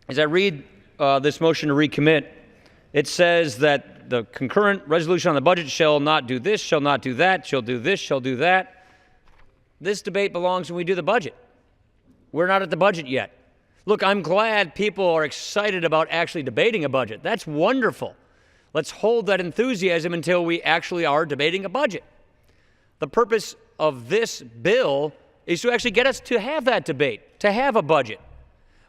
as I read this motion to recommit, it says that the concurrent resolution on the budget shall not do this, shall not do that, shall do this, shall do that. This debate belongs when we do the budget. We're not at the budget yet. Look, I'm glad people are excited about actually debating a budget. That's wonderful. Let's hold that enthusiasm until we actually are debating a budget. The purpose of this bill is to actually get us to have that debate, to have a budget.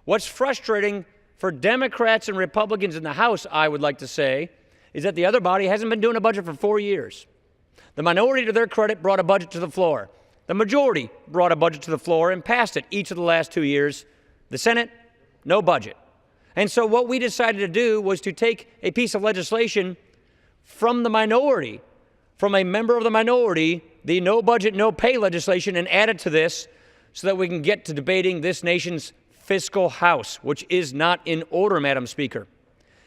What's frustrating for Democrats and Republicans in the House, I would like to say, is that the other body hasn't been doing a budget for 4 years. The minority, to their credit, brought a budget to the floor. The majority brought a budget to the floor and passed it each of the last 2 years. The Senate, no budget. And so what we decided to do was to take a piece of legislation from the minority, from a member of the minority, the no budget, no pay legislation, and add it to this so that we can get to debating this nation's fiscal house, which is not in order, Madam Speaker.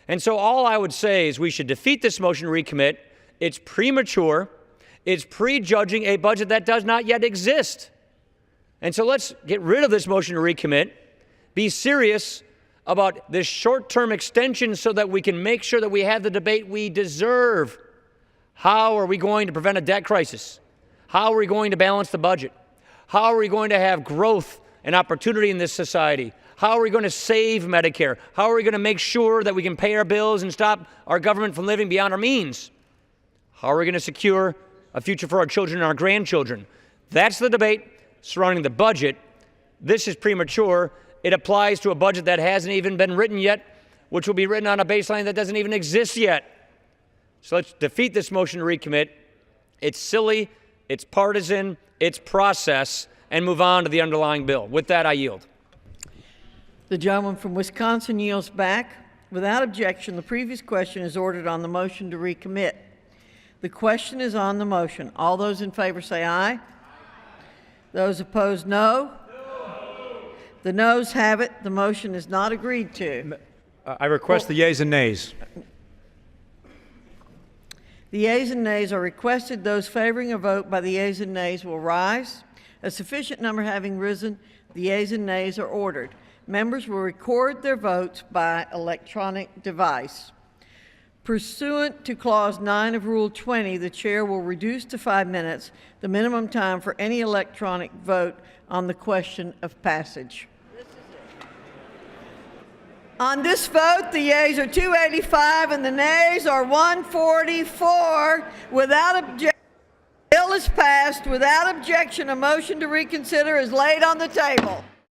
And so all I would say is we should defeat this motion to recommit. It's premature. It's prejudging a budget that does not yet exist. And so let's get rid of this motion to recommit, be serious about this short-term extension so that we can make sure that we have the debate we deserve. How are we going to prevent a debt crisis? How are we going to balance the budget? How are we going to have growth and opportunity in this society? How are we going to save Medicare? How are we going to make sure that we can pay our bills and stop our government from living beyond our means? How are we going to secure a future for our children and our grandchildren? That's the debate surrounding the budget. This is premature. It applies to a budget that hasn't even been written yet, which will be written on a baseline that doesn't even exist yet. So let's defeat this motion to recommit. It's silly, it's partisan, it's process, and move on to the underlying bill. With that, I yield. The gentleman from Wisconsin yields back. Without objection, the previous question is ordered on the motion to recommit. The question is on the motion. All those in favor say aye. Aye. Those opposed, no. The noes have it. The motion is not agreed to. I request the yeas and nays. The yeas and nays are requested. Those favoring a vote by the yeas and nays will rise. A sufficient number having risen, the yeas and nays are ordered. Members will record their votes by electronic device. Pursuant to Clause 9 of Rule 20, the chair will reduce to 5 minutes the minimum time for any electronic vote on the question of passage. On this vote, the yeas are 285 and the nays are 144. Without objection, the bill is passed. Without objection, a motion to reconsider is laid on the table.